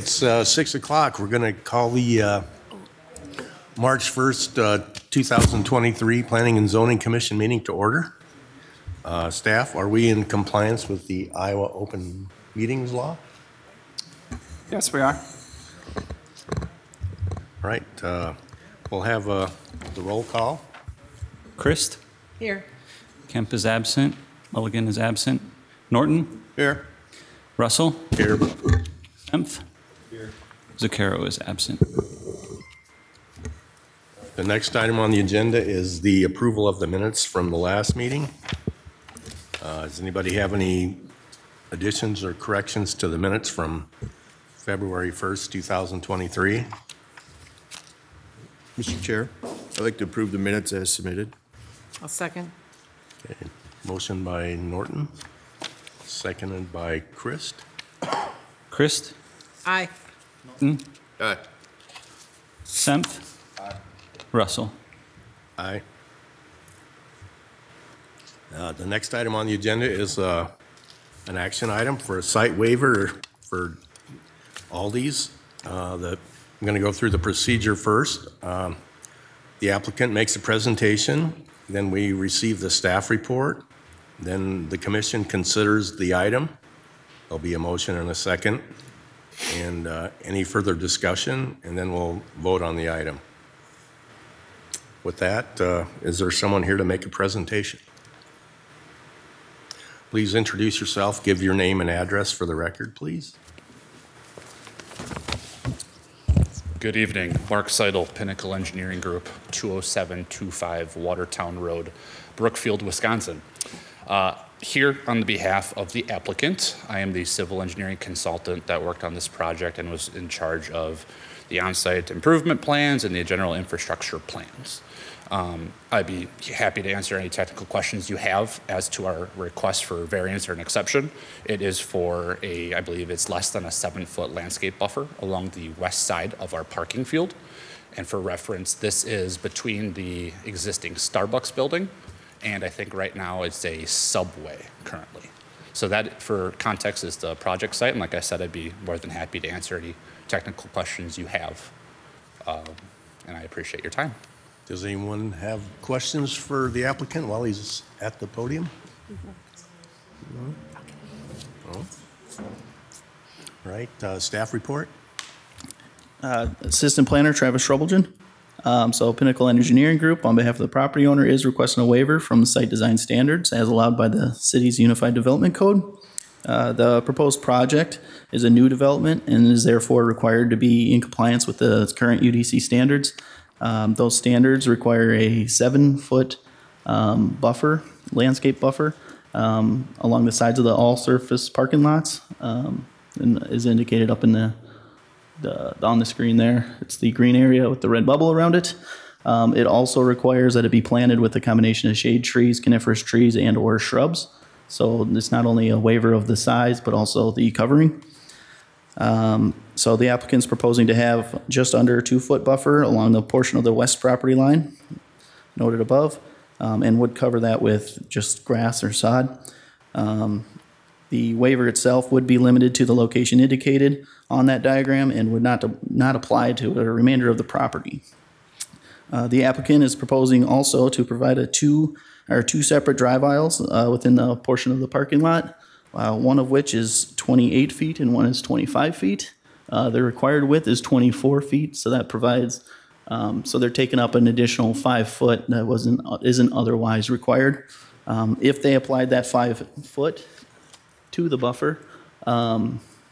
it's 6 o'clock. We're going to call the March 1st, 2023 Planning and Zoning Commission meeting to order. Staff, are we in compliance with the Iowa Open Meetings Law? Yes, we are. All right. We'll have the roll call. Christ? Here. Kemp is absent. Mulligan is absent. Norton? Here. Russell? Here. Kempf? Here. Zaccaro is absent. The next item on the agenda is the approval of the minutes from the last meeting. Does anybody have any additions or corrections to the minutes from February 1st, 2023? Mr. Chair, I'd like to approve the minutes as submitted. I'll second. Okay. Motion by Norton, seconded by Christ. Christ? Aye. Norton? Aye. Kempf? Aye. Russell? Aye. The next item on the agenda is an action item for a site waiver for Aldi's. I'm going to go through the procedure first. The applicant makes a presentation, then we receive the staff report, then the commission considers the item. There'll be a motion and a second, and any further discussion, and then we'll vote on the item. With that, is there someone here to make a presentation? Please introduce yourself, give your name and address for the record, please. Good evening. Mark Seidel, Pinnacle Engineering Group, 20725 Watertown Road, Brookfield, Wisconsin. Here on the behalf of the applicant, I am the civil engineering consultant that worked on this project and was in charge of the on-site improvement plans and the general infrastructure plans. I'd be happy to answer any technical questions you have as to our request for variance or an exception. It is for I believe it's less than a 7-foot landscape buffer along the west side of our parking field. And for reference, this is between the existing Starbucks building and I think right now it's a Subway currently. So that, for context, is the project site. And like I said, I'd be more than happy to answer any technical questions you have. And I appreciate your time. Does anyone have questions for the applicant while he's at the podium? No? No? Right, staff report? Assistant Planner Travis Shrubelgen. So Pinnacle Engineering Group, on behalf of the property owner, is requesting a waiver from the site design standards as allowed by the city's Unified Development Code. The proposed project is a new development and is therefore required to be in compliance with the current UDC standards. Those standards require a 7-foot buffer, landscape buffer, along the sides of the all-surface parking lots, and is indicated up in the on the screen there. It's the green area with the red bubble around it. It also requires that it be planted with a combination of shade trees, coniferous trees, and or shrubs. So it's not only a waiver of the size, but also the covering. So the applicant's proposing to have just under a 2-foot buffer along the portion of the west property line, noted above, and would cover that with just grass or sod. The waiver itself would be limited to the location indicated on that diagram and would not apply to the remainder of the property. The applicant is proposing also to provide two separate drive aisles within the portion of the parking lot, one of which is 28 feet and one is 25 feet. The required width is 24 feet, so that provides, so they're taking up an additional 5 foot that isn't otherwise required. If they applied that 5 foot to the buffer,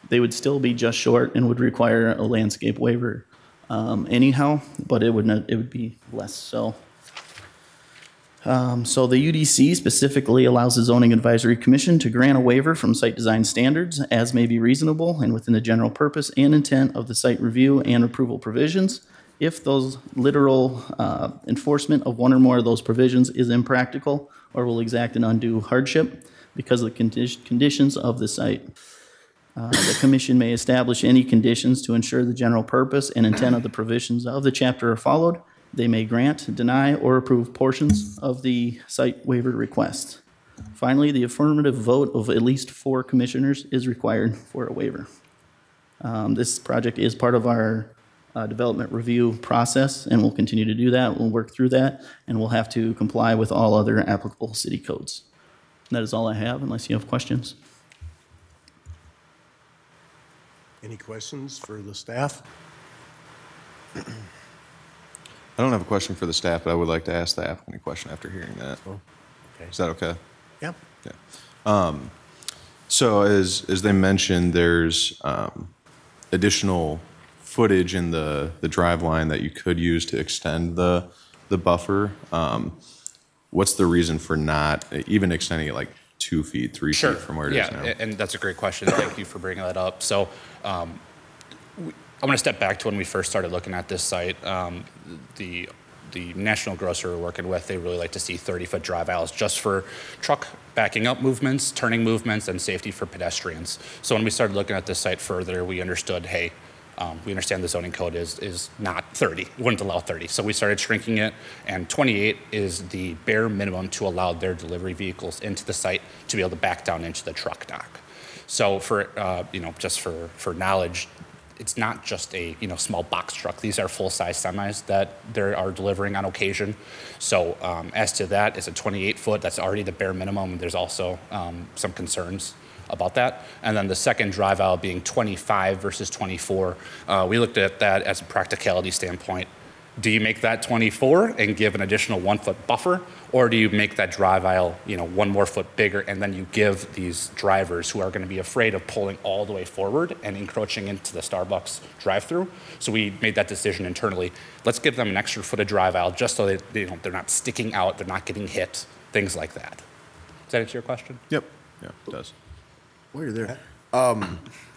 they would still be just short and would require a landscape waiver anyhow, but it would be less so. So the UDC specifically allows the Zoning Advisory Commission to grant a waiver from site design standards as may be reasonable and within the general purpose and intent of the site review and approval provisions if those literal enforcement of one or more of those provisions is impractical or will exact an undue hardship because of the conditions of the site. The commission may establish any conditions to ensure the general purpose and intent of the provisions of the chapter are followed. They may grant, deny, or approve portions of the site waiver request. Finally, the affirmative vote of at least 4 commissioners is required for a waiver. This project is part of our development review process, and we'll continue to do that. We'll work through that, and we'll have to comply with all other applicable city codes. That is all I have, unless you have questions. Any questions for the staff? I don't have a question for the staff, but I would like to ask the applicant a question after hearing that. Okay. Is that okay? Yep. Yeah. So as they mentioned, there's additional footage in the drive line that you could use to extend the buffer. What's the reason for not even extending it like 2 feet, 3 Sure. feet from where it is now? Yeah, and that's a great question. Thank you for bringing that up. So I want to step back to when we first started looking at this site. The national grocer we're working with, they really like to see 30-foot drive aisles just for truck backing up movements, turning movements, and safety for pedestrians. So when we started looking at this site further, we understood, hey, we understand the zoning code is not 30. It wouldn't allow 30. So we started shrinking it, and 28 is the bare minimum to allow their delivery vehicles into the site to be able to back down into the truck dock. So for, just for knowledge, it's not just a small box truck. These are full-size semis that they are delivering on occasion. So as to that, it's a 28-foot. That's already the bare minimum. There's also some concerns about that. And then the second drive aisle being 25 versus 24. We looked at that as a practicality standpoint. Do you make that 24 and give an additional 1 foot buffer, or do you make that drive aisle 1 more foot bigger, and then you give these drivers who are going to be afraid of pulling all the way forward and encroaching into the Starbucks drive-through? So we made that decision internally. Let's give them an extra foot of drive aisle just so they're not sticking out, they're not getting hit, things like that. Does that answer your question? Yep. Yeah, it does. While you're there,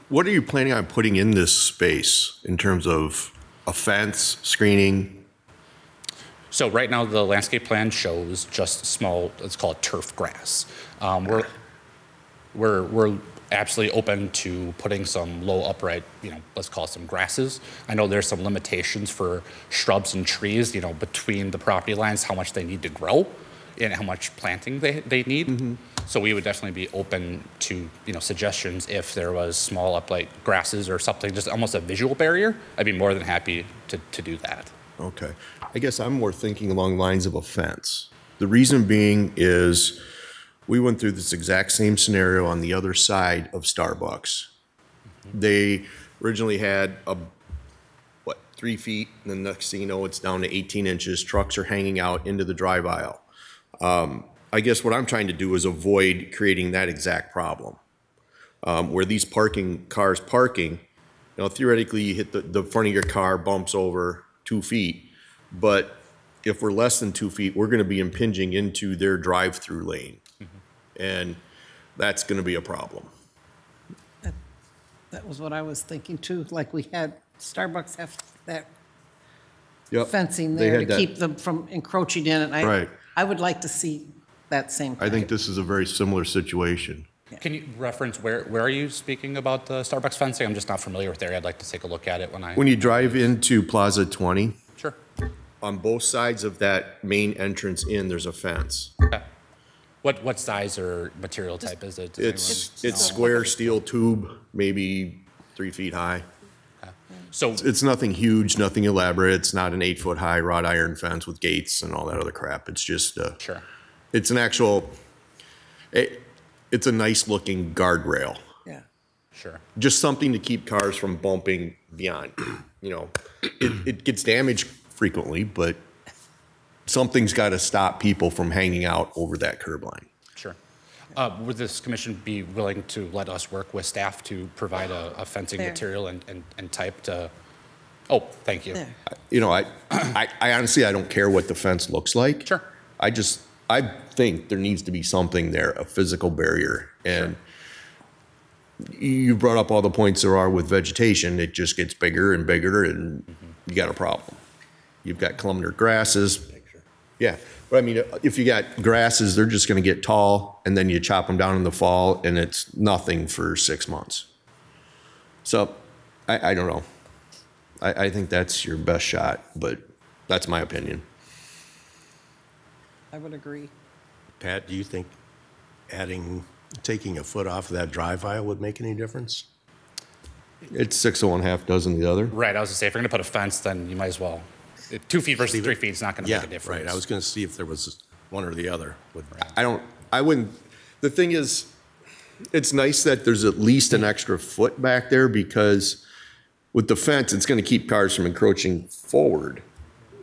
what are you planning on putting in this space in terms of a fence, screening? So right now, the landscape plan shows just small, let's call it turf grass. We're absolutely open to putting some low upright, let's call it some grasses. I know there's some limitations for shrubs and trees, between the property lines, how much they need to grow and how much planting they need. Mm-hmm. So we would definitely be open to, suggestions if there was small upright grasses or something, just almost a visual barrier. I'd be more than happy to do that. Okay. I guess I'm more thinking along the lines of a fence. The reason being is we went through this exact same scenario on the other side of Starbucks. Mm-hmm. They originally had 3 feet, and the next thing you know, it's down to 18 inches. Trucks are hanging out into the drive aisle. I guess what I'm trying to do is avoid creating that exact problem. Where these cars parking, theoretically you hit the front of your car, bumps over 2 feet, but if we're less than 2 feet, we're gonna be impinging into their drive-through lane. Mm-hmm. And that's gonna be a problem. That was what I was thinking too, like we had Starbucks have that Yep. fencing They there had to that. keep them from encroaching in it. Right. I would like to see that same. I think this is a very similar situation. Can you reference where are you speaking about the Starbucks fencing? I'm just not familiar with the area. I'd like to take a look at it When you drive into Plaza 20, Sure. on both sides of that main entrance in, there's a fence. Okay. What size or material type is it? Does anyone It's know? square steel tube, maybe 3 feet high. So It's nothing huge, nothing elaborate. It's not an 8 foot high wrought iron fence with gates and all that other crap. It's just, sure. it's an actual, it's a nice looking guardrail. Yeah. Sure. Just something to keep cars from bumping beyond. It gets damaged frequently, but something's got to stop people from hanging out over that curb line. Sure. Would this commission be willing to let us work with staff to provide a fencing There. material and type to? Oh, thank you. There. I honestly, I don't care what the fence looks like. Sure. I think there needs to be something there, a physical barrier. And you brought up all the points there are with vegetation. It just gets bigger and bigger, and you got a problem. You've got columnar grasses. Yeah, but I mean, if you got grasses, they're just going to get tall, and then you chop them down in the fall, and it's nothing for 6 months. So, I don't know. I think that's your best shot, but that's my opinion. I would agree. Pat, do you think taking a foot off of that drive aisle would make any difference? It's 6 of one, half dozen the other. Right, I was gonna say, if you're gonna put a fence, then you might as well, 2 feet versus 3 feet is not gonna Yeah, make a difference. right. I was going to see if there was one or the other. I wouldn't, the thing is, it's nice that there's at least an extra foot back there because with the fence, it's gonna keep cars from encroaching forward.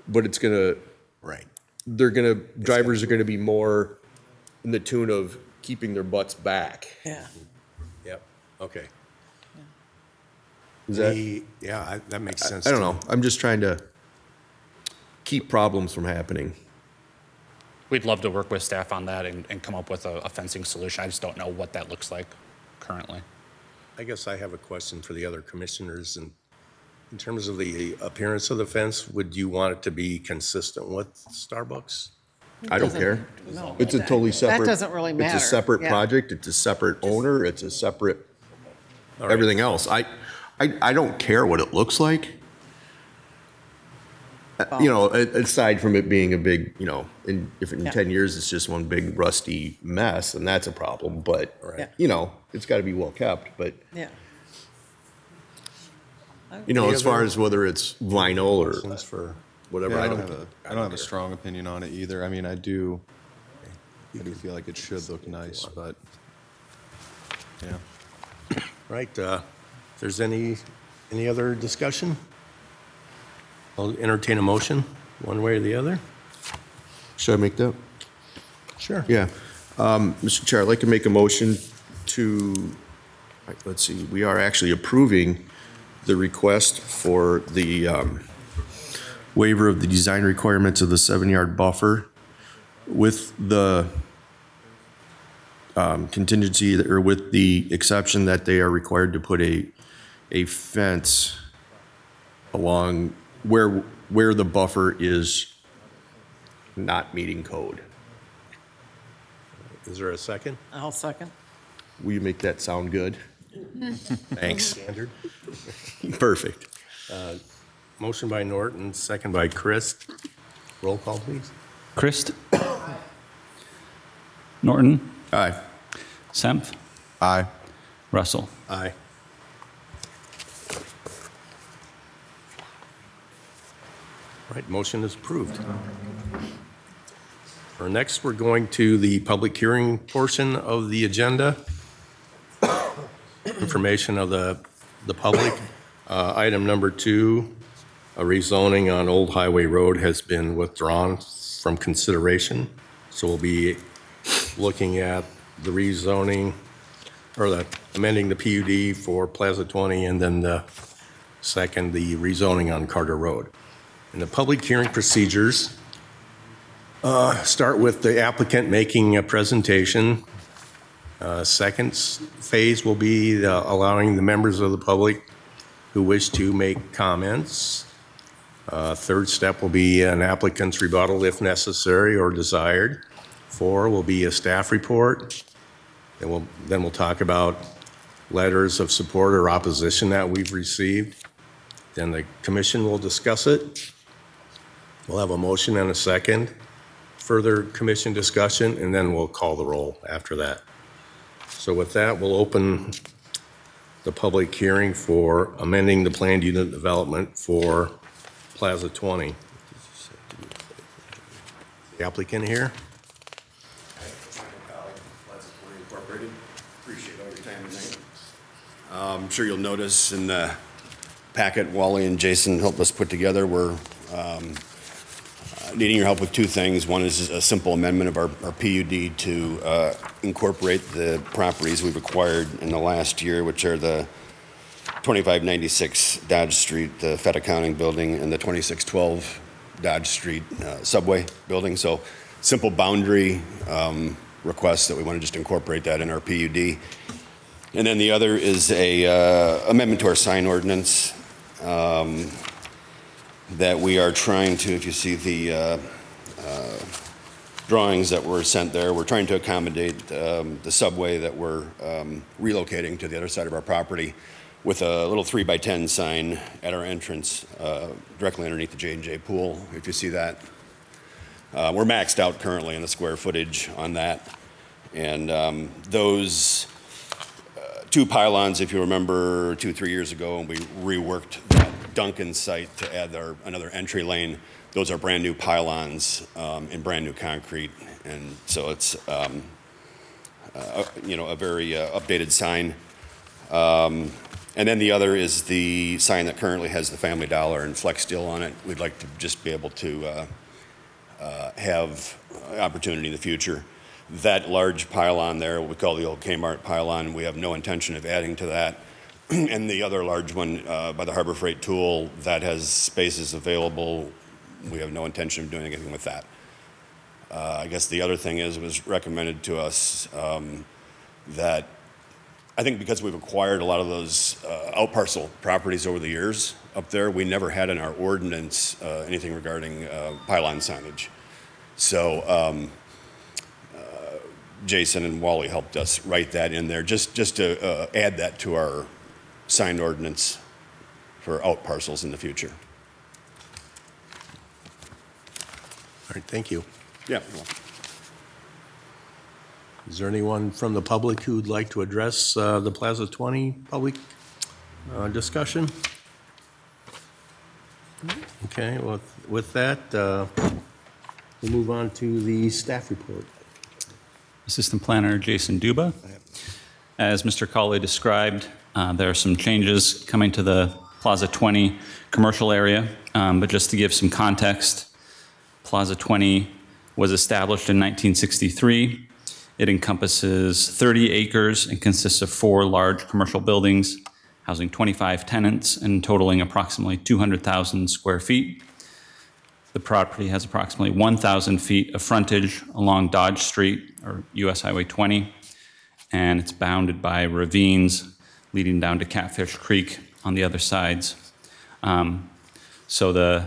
But it's gonna, Right. drivers are gonna be more in the tune of keeping their butts back. Yeah. Yep. Okay. Is that, That makes sense. I don't to know. me. I'm just trying to keep problems from happening. We'd love to work with staff on that and come up with a fencing solution. I just don't know what that looks like currently. I guess I have a question for the other commissioners. And in terms of the appearance of the fence, would you want it to be consistent with Starbucks? I don't care. No. It's a totally separate. doesn't really matter. It's a separate Yeah. project. It's a separate owner. It's a separate, All right. everything else. I don't care what it looks like. You know, aside from it being a big, you know, if in Yeah. 10 years it's just one big rusty mess, then that's a problem. But, Yeah. you know, it's got to be well kept. But, Yeah. you know, Any as far other as whether it's vinyl or Questions for, whatever, Yeah, I I don't don't have a strong opinion on it either. I mean, I do feel like it should look nice, but yeah. right, if there's any other discussion? I'll entertain a motion, one way or the other. Should I make that? Sure. Yeah. Mr. Chair, I'd like to make a motion to, let's see, we are actually approving the request for the waiver of the design requirements of the 7-yard buffer with the contingency, or with the exception that they are required to put a fence along where the buffer is not meeting code. Is there a second? I'll second. Will you make that sound good? Thanks. Standard. Perfect. Motion by Norton, second by Chris. Roll call, please. Christ. Norton. Aye. Semp. Aye. Russell. Aye. All right, motion is approved. For next, we're going to the public hearing portion of the agenda. Information of the public. Item number 2, a rezoning on Old Highway Road has been withdrawn from consideration. So we'll be looking at the rezoning, or the amending the PUD for Plaza 20, and then the second, the rezoning on Carter Road. And the public hearing procedures start with the applicant making a presentation. Second phase will be allowing the members of the public who wish to make comments. Third step will be an applicant's rebuttal if necessary or desired. 4 will be a staff report. Then we'll talk about letters of support or opposition that we've received. Then the commission will discuss it. We'll have a motion and a second, further commission discussion, and then we'll call the roll after that. So with that, we'll open the public hearing for amending the planned unit development for Plaza 20. The applicant here? Appreciate all your time tonight. I'm sure you'll notice in the packet Wally and Jason helped us put together, we're needing your help with 2 things. One is a simple amendment of our PUD to incorporate the properties we've acquired in the last year, which are the 2596 Dodge Street, the Fed Accounting Building, and the 2612 Dodge Street Subway Building. So simple boundary request that we want to just incorporate that in our PUD. And then the other is a amendment to our sign ordinance that we are trying to, if you see the drawings that were sent there, we're trying to accommodate the subway that we're relocating to the other side of our property with a little 3x10 sign at our entrance directly underneath the J&J pool, if you see that. We're maxed out currently in the square footage on that. And those two pylons, if you remember, 2-3 years ago, and we reworked that Duncan site to add another entry lane. Those are brand new pylons in brand new concrete, and so it's a very updated sign. And then the other is the sign that currently has the Family Dollar and Flex Steel on it. We'd like to just be able to have opportunity in the future. That large pylon there, what we call the old Kmart pylon, we have no intention of adding to that. And the other large one by the Harbor Freight Tool, that has spaces available. We have no intention of doing anything with that. I guess the other thing is, it was recommended to us that I think because we've acquired a lot of those outparcel properties over the years up there, we never had in our ordinance anything regarding pylon signage. So Jason and Wally helped us write that in there, just to add that to our sign ordinance for outparcels in the future. All right, thank you. Yeah. Is there anyone from the public who'd like to address the Plaza 20 public discussion? Okay, well, with that, we'll move on to the staff report. Assistant Planner Jason Duba. As Mr. Cawley described, there are some changes coming to the Plaza 20 commercial area, but just to give some context, Plaza 20 was established in 1963. It encompasses 30 acres and consists of 4 large commercial buildings, housing 25 tenants and totaling approximately 200,000 square feet. The property has approximately 1,000 feet of frontage along Dodge Street, or US Highway 20, and it's bounded by ravines leading down to Catfish Creek on the other sides. So the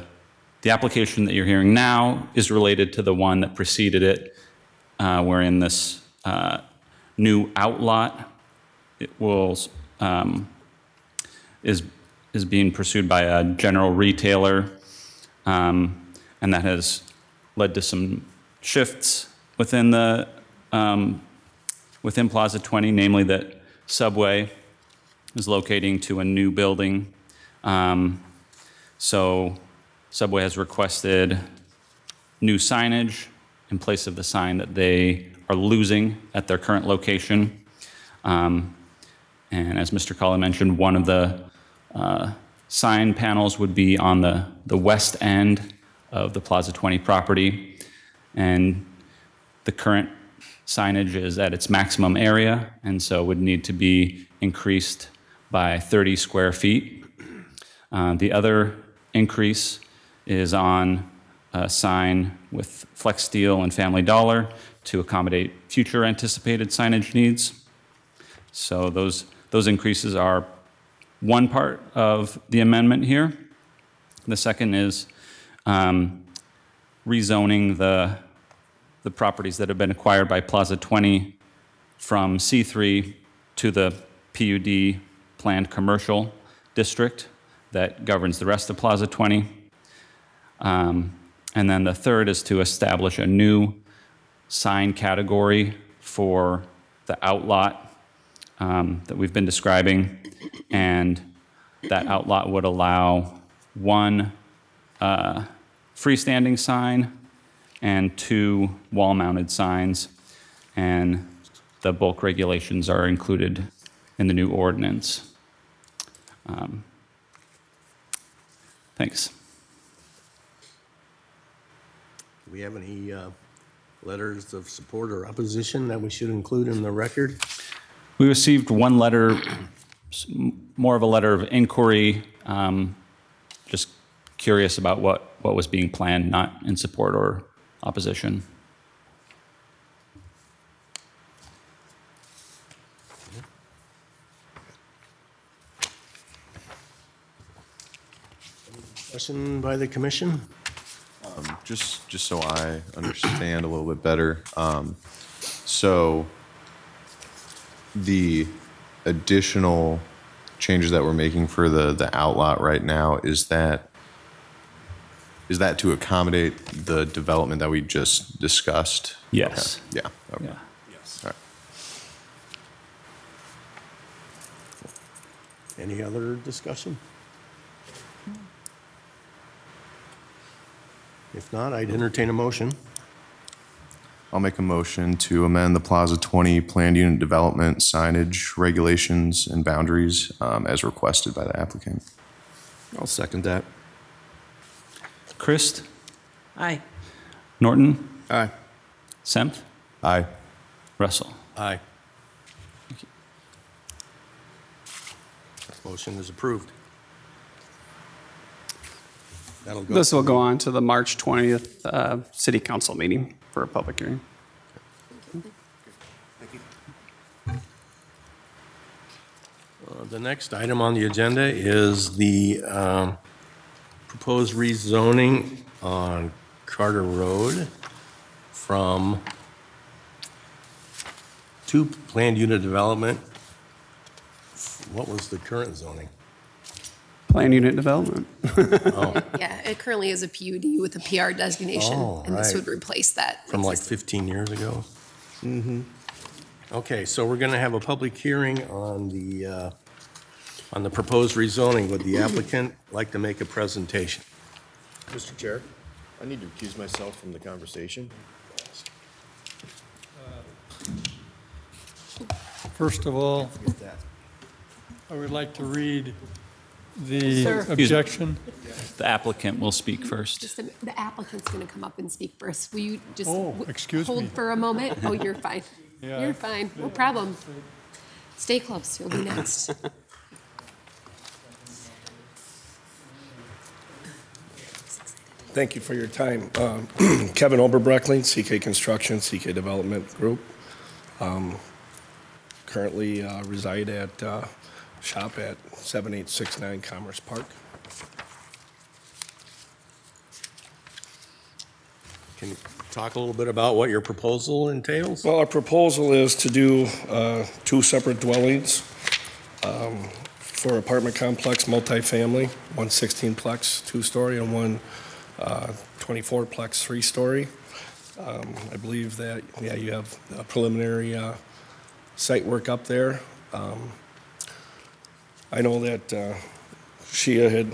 application that you're hearing now is related to the one that preceded it, wherein this new outlot is being pursued by a general retailer, and that has led to some shifts within the within Plaza 20, namely that Subway is locating to a new building. So Subway has requested new signage in place of the sign that they are losing at their current location. And as Mr. Cawley mentioned, one of the sign panels would be on the west end of the Plaza 20 property. And the current signage is at its maximum area, and so would need to be increased by 30 square feet. The other increase is on a sign with Flex Steel and Family Dollar to accommodate future anticipated signage needs. So those increases are one part of the amendment here. The second is rezoning the properties that have been acquired by Plaza 20 from C3 to the PUD planned commercial district that governs the rest of Plaza 20. And then the third is to establish a new sign category for the outlot that we've been describing. And that outlot would allow one freestanding sign and 2 wall-mounted signs. And the bulk regulations are included in the new ordinance. Thanks. Do we have any letters of support or opposition that we should include in the record? We received one letter, more of a letter of inquiry, just curious about what was being planned, not in support or opposition. Question by the commission? Just so I understand a little bit better, so the additional changes that we're making for the outlot right now, is that to accommodate the development that we just discussed? Yes. Okay. Yeah. Okay. Yeah. Yes. All right. Any other discussion? If not, I'd entertain a motion. I'll make a motion to amend the Plaza 20 planned unit development signage regulations and boundaries as requested by the applicant. I'll second that. Christ, Aye. Norton, Aye. Semp, Aye. Russell. Aye. Motion is approved. That'll go. This will go on to the March 20th City Council meeting for a public hearing. The next item on the agenda is the proposed rezoning on Carter Road from to planned unit development. What was the current zoning? Plan unit development. Yeah, it currently is a PUD with a PR designation, Oh, and this right. would replace that. From like 15 years ago? Mm-hmm. Okay, so we're going to have a public hearing on the proposed rezoning. Would the applicant like to make a presentation? Mr. Chair, I need to recuse myself from the conversation. First of all, Get that. I would like to read the Sir. objection. The applicant will speak first. The applicant's going to come up and speak first. Will you just excuse hold me. for a moment? Oh, you're fine. Yeah, You're fine. No problem. Stay close. You'll be next. Thank you for your time. Kevin Oberbreckling, CK Construction, CK Development Group. Currently reside at, shop at 7869 Commerce Park. Can you talk a little bit about what your proposal entails? Well, our proposal is to do two separate dwellings for apartment complex, multifamily, one 16-plex, two-story, and one 24-plex, three-story. I believe that, yeah, you have a preliminary site work up there. I know that Shia had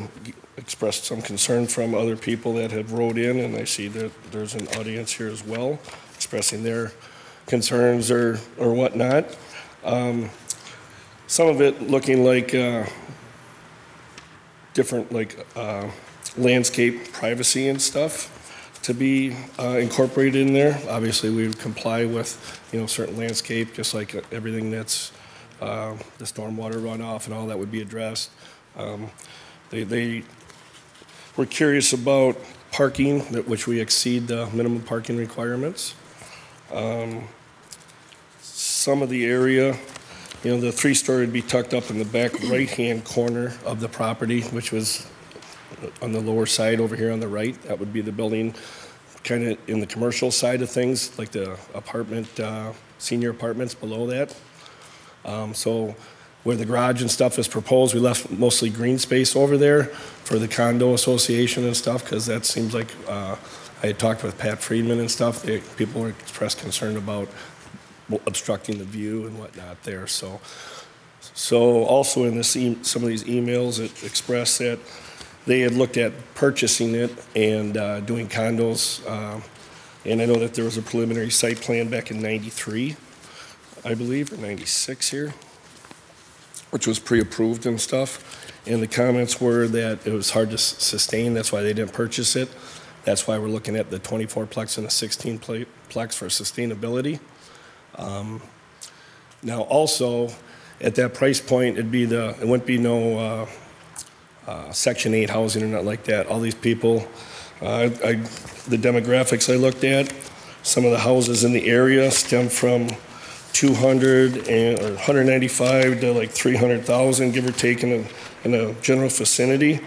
expressed some concern from other people that had wrote in, and I see that there's an audience here as well expressing their concerns or whatnot. Some of it looking like different landscape privacy and stuff to be incorporated in there. Obviously, we would comply with, certain landscape, just like everything that's the stormwater runoff and all that would be addressed. They were curious about parking, which we exceed the minimum parking requirements. Some of the area, the three-story would be tucked up in the back right-hand corner of the property, which was on the lower side over here on the right. That would be the building kind of in the commercial side of things, like the apartment, senior apartments below that. So where the garage and stuff is proposed, we left mostly green space over there for the condo association and stuff, because that seems like, I had talked with Pat Friedman and stuff, people were expressed concern about obstructing the view and whatnot there. So also in this some of these emails, it expressed that they had looked at purchasing it and doing condos. And I know that there was a preliminary site plan back in '93, I believe, or '96 here, which was pre-approved and stuff. And the comments were that it was hard to sustain. That's why they didn't purchase it. That's why we're looking at the 24-plex and the 16-plex for sustainability. Now also, at that price point, it wouldn't be no Section 8 housing or nothing like that. All these people, the demographics I looked at, some of the houses in the area stem from 200 or 195 to like 300,000, give or take, in a general vicinity,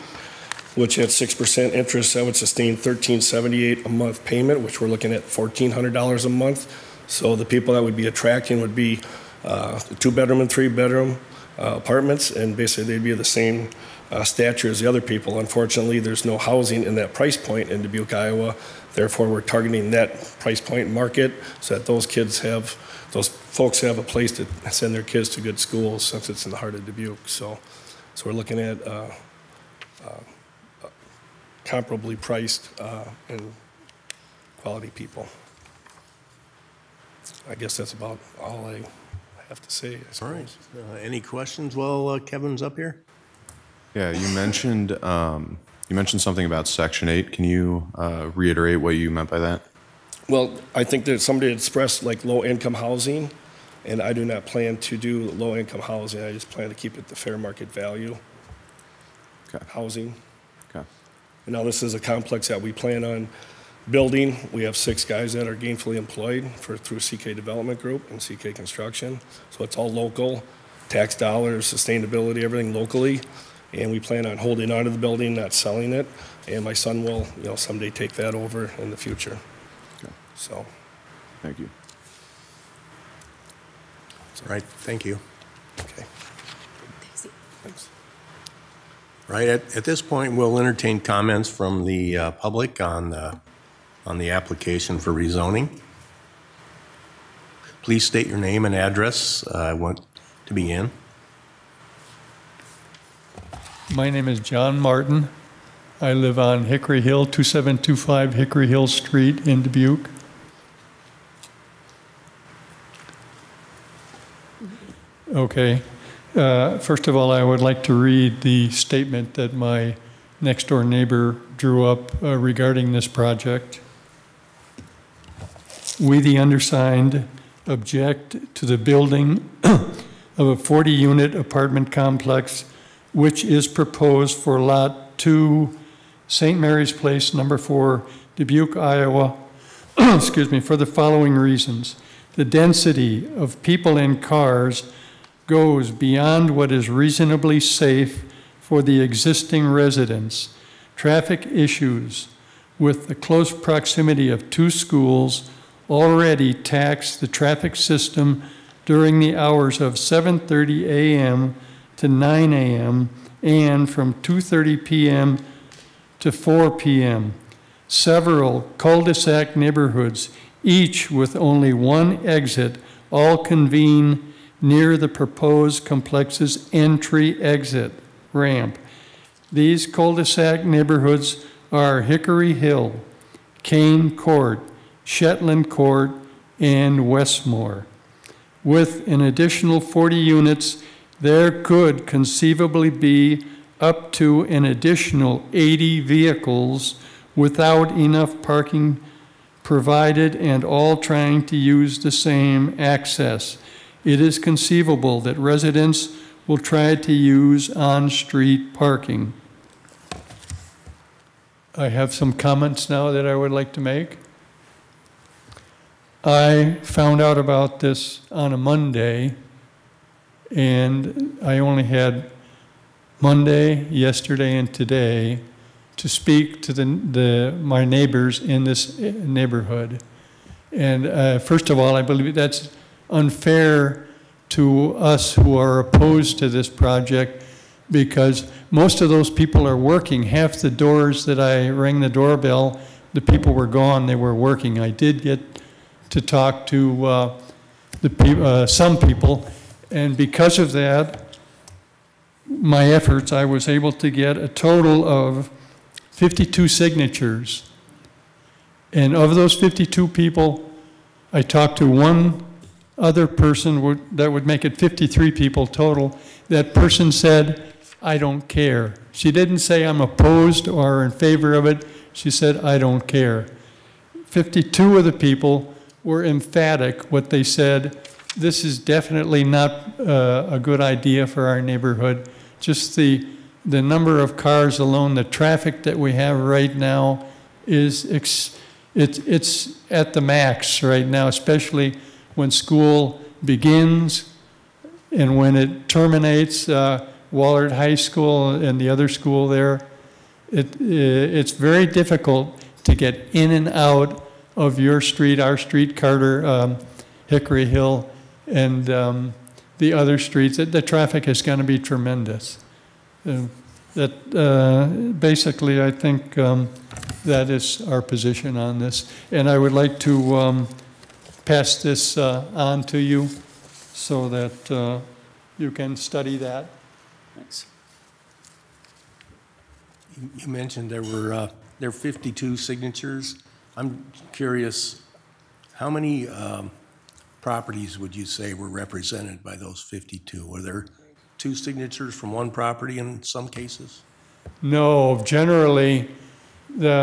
which at 6% interest, that would sustain $1,378 a month payment, which we're looking at $1,400 a month. So the people that would be attracting would be two-bedroom and three-bedroom apartments, and basically they'd be of the same stature as the other people. Unfortunately, there's no housing in that price point in Dubuque, Iowa. Therefore, we're targeting that price point market so that those folks have a place to send their kids to good schools, since it's in the heart of Dubuque. So So we're looking at comparably priced and quality people. I guess that's about all I have to say, I suppose. All right. Any questions while Kevin's up here? Yeah, you mentioned something about Section 8. Can you reiterate what you meant by that? Well, I think that somebody expressed like low-income housing, and I do not plan to do low-income housing. I just plan to keep it the fair market value housing. Okay. And now this is a complex that we plan on building. We have 6 guys that are gainfully employed through CK Development Group and CK Construction. So it's all local, tax dollars, sustainability, everything locally. And we plan on holding on to the building, not selling it. And my son will, someday take that over in the future. Okay. So. Thank you. All right, thank you. Okay. Thanks. Right, at this point, we'll entertain comments from the public on the application for rezoning. Please state your name and address. I want to begin. My name is John Martin. I live on Hickory Hill, 2725 Hickory Hill Street in Dubuque. Okay. First of all, I would like to read the statement that my next door neighbor drew up regarding this project. We, the undersigned, object to the building of a 40-unit apartment complex which is proposed for Lot 2, St. Mary's Place, number 4, Dubuque, Iowa, excuse me, for the following reasons. The density of people and cars goes beyond what is reasonably safe for the existing residents. Traffic issues with the close proximity of 2 schools already tax the traffic system during the hours of 7:30 a.m. to 9 a.m. and from 2:30 p.m. to 4 p.m. Several cul-de-sac neighborhoods, each with only one exit, all convene near the proposed complex's entry-exit ramp. These cul-de-sac neighborhoods are Hickory Hill, Kane Court, Shetland Court, and Westmore. With an additional 40 units, there could conceivably be up to an additional 80 vehicles without enough parking provided and all trying to use the same access. It is conceivable that residents will try to use on-street parking. I have some comments now that I would like to make. I found out about this on a Monday, and I only had Monday, yesterday, and today to speak to my neighbors in this neighborhood. And first of all, I believe that's unfair to us who are opposed to this project, because most of those people are working. Half the doors that I rang the doorbell, the people were gone, they were working. I did get to talk to some people, and because of that, my efforts, I was able to get a total of 52 signatures. And of those 52 people, I talked to one other person that would make it 53 people total. That person said, I don't care. She didn't say I'm opposed or in favor of it. She said, I don't care. 52 of the people were emphatic. What they said, this is definitely not a good idea for our neighborhood. Just the number of cars alone, the traffic that we have right now is, it's at the max right now, especially when school begins and when it terminates. Wahlert High School and the other school there, it's very difficult to get in and out of your street, our street, Carter, Hickory Hill, and the other streets. The traffic is going to be tremendous. Basically, I think that is our position on this. And I would like to pass this on to you so that you can study that. Thanks. You mentioned there were 52 signatures. I'm curious, how many properties would you say were represented by those 52? Were there 2 signatures from one property in some cases? No, generally, there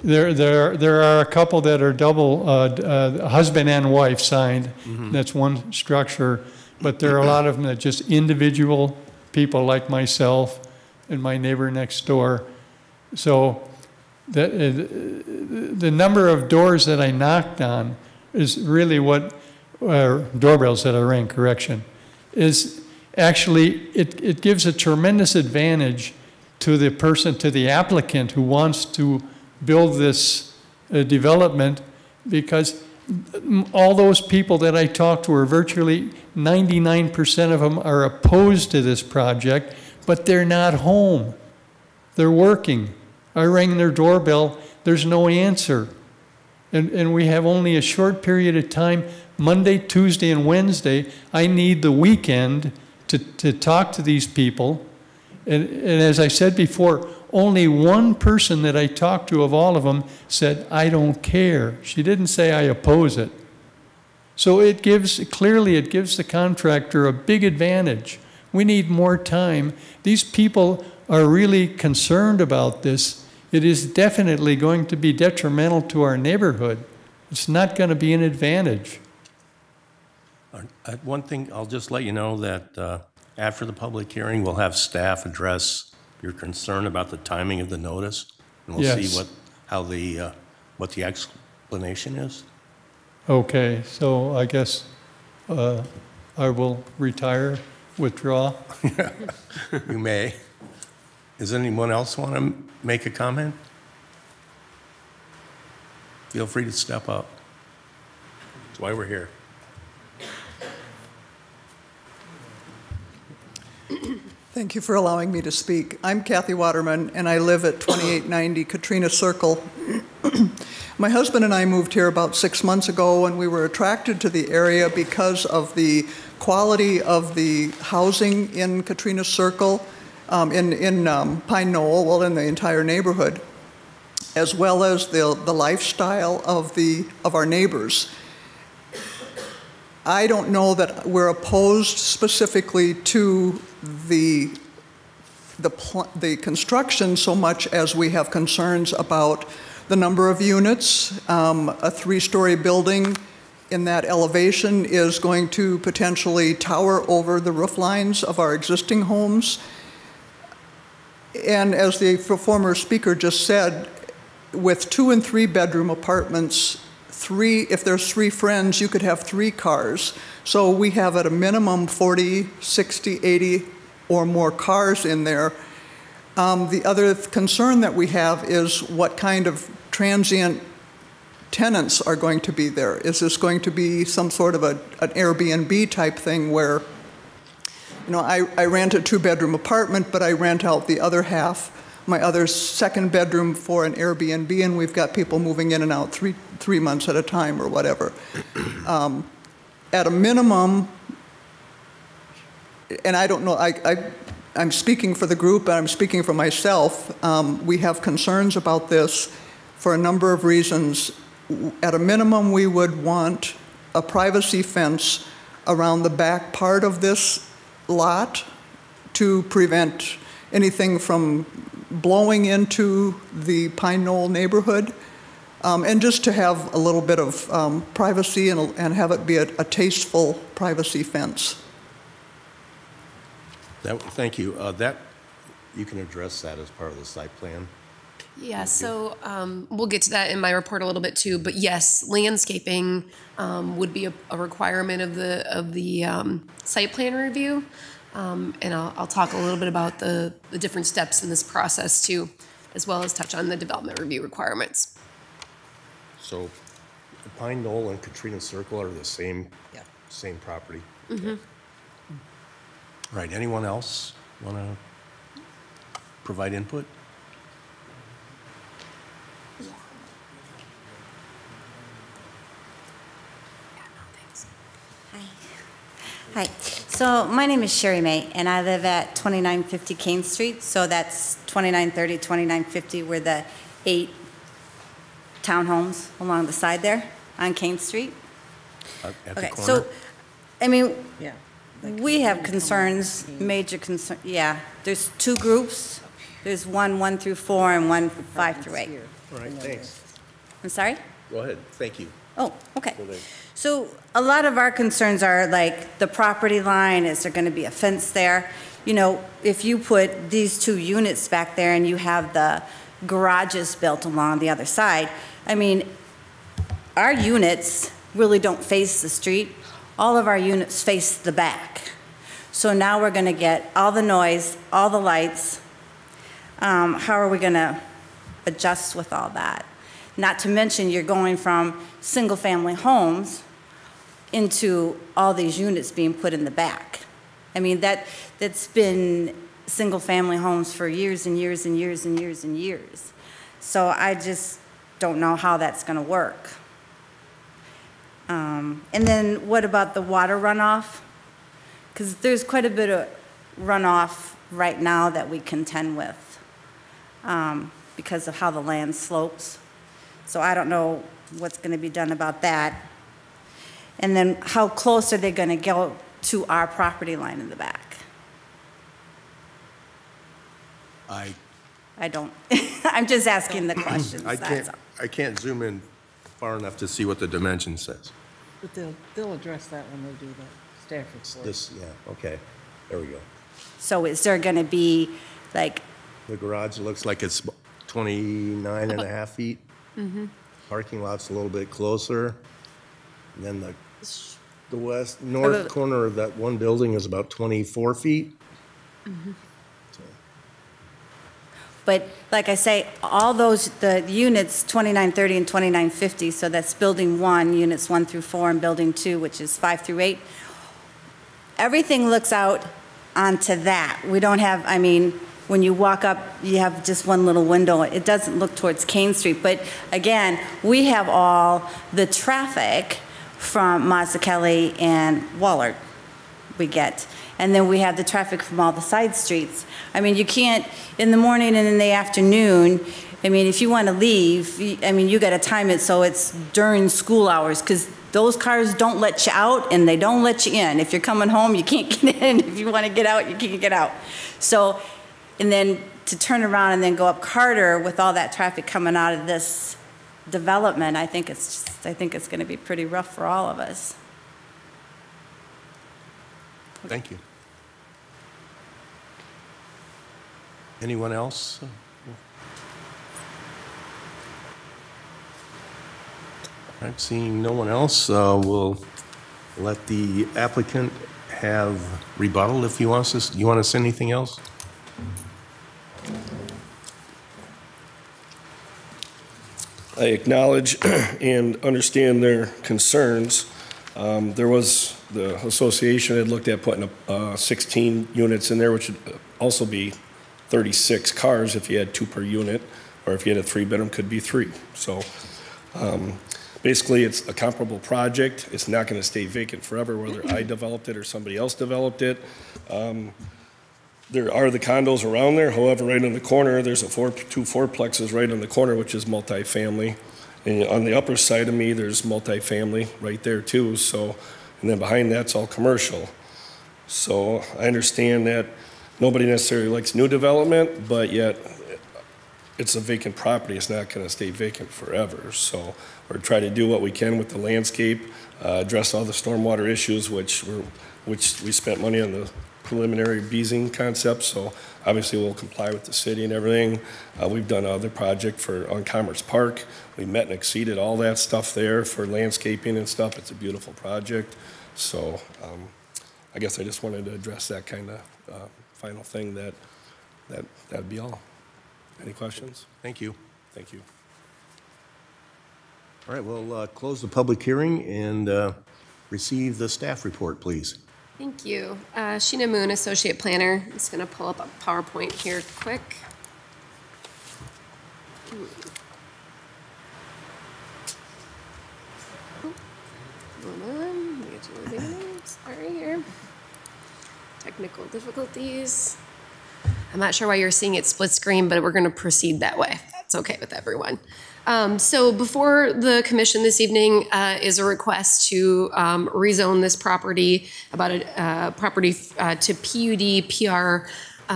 are a couple that are double, husband and wife signed. That's one structure, but there are a lot of them that just individual people like myself and my neighbor next door. So the number of doors that I knocked on is really what, doorbells that I rang, correction, is actually, it gives a tremendous advantage to the person, to the applicant who wants to build this development, because all those people that I talked to are virtually 99% of them are opposed to this project, but they're not home. They're working. I rang their doorbell, there's no answer. And we have only a short period of time, Monday, Tuesday, and Wednesday. I need the weekend to talk to these people. And as I said before, only one person that I talked to of all of them said, I don't care. She didn't say I oppose it. So it gives the contractor a big advantage. We need more time. These people are really concerned about this. It is definitely going to be detrimental to our neighborhood. It's not going to be an advantage. One thing, I'll just let you know that after the public hearing, we'll have staff address your concern about the timing of the notice, and we'll see what the explanation is. Okay, so I guess I will retire, withdraw. You may. Does anyone else want to make a comment? Feel free to step up. That's why we're here. Thank you for allowing me to speak. I'm Kathy Waterman, and I live at 2890 Katrina Circle. My husband and I moved here about 6 months ago, and we were attracted to the area because of the quality of the housing in Katrina Circle, in Pine Knoll, well, in the entire neighborhood, as well as the lifestyle of our neighbors. I don't know that we're opposed specifically to the construction so much as we have concerns about the number of units. A 3-story building in that elevation is going to potentially tower over the roof lines of our existing homes. And as the former speaker just said, with 2- and 3-bedroom apartments, if there's 3 friends, you could have 3 cars. So we have at a minimum 40, 60, 80 or more cars in there. The other concern that we have is what kind of transient tenants are going to be there. Is this going to be some sort of an Airbnb type thing where, you know, I rent a 2-bedroom apartment, but I rent out the other half, my other 2nd bedroom, for an Airbnb, and we've got people moving in and out three months at a time or whatever. At a minimum, and I don't know, I'm speaking for the group and I'm speaking for myself, we have concerns about this for a number of reasons. At a minimum, we would want a privacy fence around the back part of this lot to prevent anything from blowing into the Pine Knoll neighborhood, and just to have a little bit of privacy and have it be a tasteful privacy fence. Thank you. You can address that as part of the site plan. Yeah, so we'll get to that in my report a little bit too. But yes, landscaping would be a requirement of the site plan review, and I'll talk a little bit about the different steps in this process too, as well as touch on the development review requirements. So, Pine Knoll and Katrina Circle are the same property. Mm-hmm. Right. Anyone else want to provide input? Hi. So my name is Sherry May, and I live at 2950 Kane Street. So that's 2930, 2950, where the 8 townhomes along the side there on Kane Street. At the Okay, corner? so, I mean, Yeah. we have concerns, major concern, yeah. There's 2 groups. There's one 1 through 4 and one 5 through 8. All right, thanks. I'm sorry? Go ahead, thank you. Oh, okay. So a lot of our concerns are like the property line, is there gonna be a fence there? You know, if you put these 2 units back there and you have the garages built along the other side, I mean, our units really don't face the street. All of our units face the back. So now we're gonna get all the noise, all the lights. How are we gonna adjust with all that? Not to mention, you're going from single-family homes into all these units being put in the back. I mean, that's been single-family homes for years and years and years and years and years. So I just don't know how that's gonna work. And then what about the water runoff? Because there's quite a bit of runoff right now that we contend with because of how the land slopes. So I don't know what's going to be done about that. And then how close are they going to go to our property line in the back? I don't, I'm just asking the questions. that's all. I can't zoom in far enough to see what the dimension says. But they'll address that when they do the staff report. This, yeah, okay, there we go. So is there going to be like, The garage looks like it's 29 and a half feet. Mm-hmm. Parking lot's a little bit closer. And then the north corner of that one building is about 24 feet. Mm-hmm. but like I say, all those, the units 2930 and 2950, so that's building 1, units 1 through 4, and building 2, which is 5 through 8. Everything looks out onto that. We don't have, I mean, when you walk up, you have just one little window. It doesn't look towards Kane Street. But again, we have all the traffic from Mazzucchelli and Wallard we get. And then we have the traffic from all the side streets. I mean, you can't, in the morning and in the afternoon, I mean, if you want to leave, I mean, you got to time it so it's during school hours, because those cars don't let you out and they don't let you in. If you're coming home, you can't get in. If you want to get out, you can't get out. So, and then to turn around and then go up Carter with all that traffic coming out of this development, I think it's going to be pretty rough for all of us. Thank you. Anyone else? All right, seeing no one else, we'll let the applicant have rebuttal if he wants to. You want to say anything else? I acknowledge and understand their concerns. There was, the association had looked at putting 16 units in there, which would also be 36 cars if you had 2 per unit, or if you had a 3-bedroom, could be 3. So basically, it's a comparable project. It's not going to stay vacant forever, whether I developed it or somebody else developed it. There are the condos around there. However, right in the corner, there's two fourplexes right in the corner, which is multifamily. And on the upper side of me, there's multifamily right there too. So, and then behind that's all commercial. So I understand that nobody necessarily likes new development, but yet it's a vacant property. It's not going to stay vacant forever. So we're trying to do what we can with the landscape, address all the stormwater issues, which we spent money on the preliminary Beezing concept, so obviously we'll comply with the city and everything. We've done other project on Commerce Park. We met and exceeded all that stuff there for landscaping and stuff. It's a beautiful project. So I guess I just wanted to address that kind of final thing. That'd be all. Any questions? Thank you. Thank you. All right, we'll close the public hearing and receive the staff report, please. Thank you. Sheena Moon, Associate Planner. I'm just going to pull up a PowerPoint here quick. Hold on. Let me get to the beginning. Sorry here. Technical difficulties. I'm not sure why you're seeing it split screen, but we're going to proceed that way. That's okay with everyone. So before the commission this evening is a request to rezone this property about a property to PUD PR,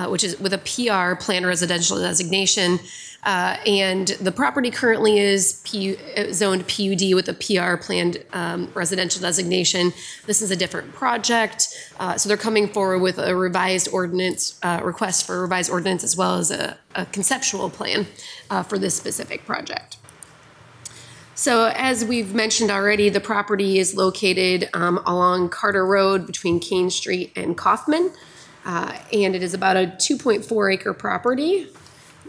which is with a PR, planned residential designation. And the property currently is zoned PUD with a PR, planned residential designation. This is a different project. So they're coming forward with a revised ordinance, request for a revised ordinance, as well as a conceptual plan for this specific project. So as we've mentioned already, the property is located along Carter Road between Kane Street and Kaufman. And it is about a 2.4 acre property.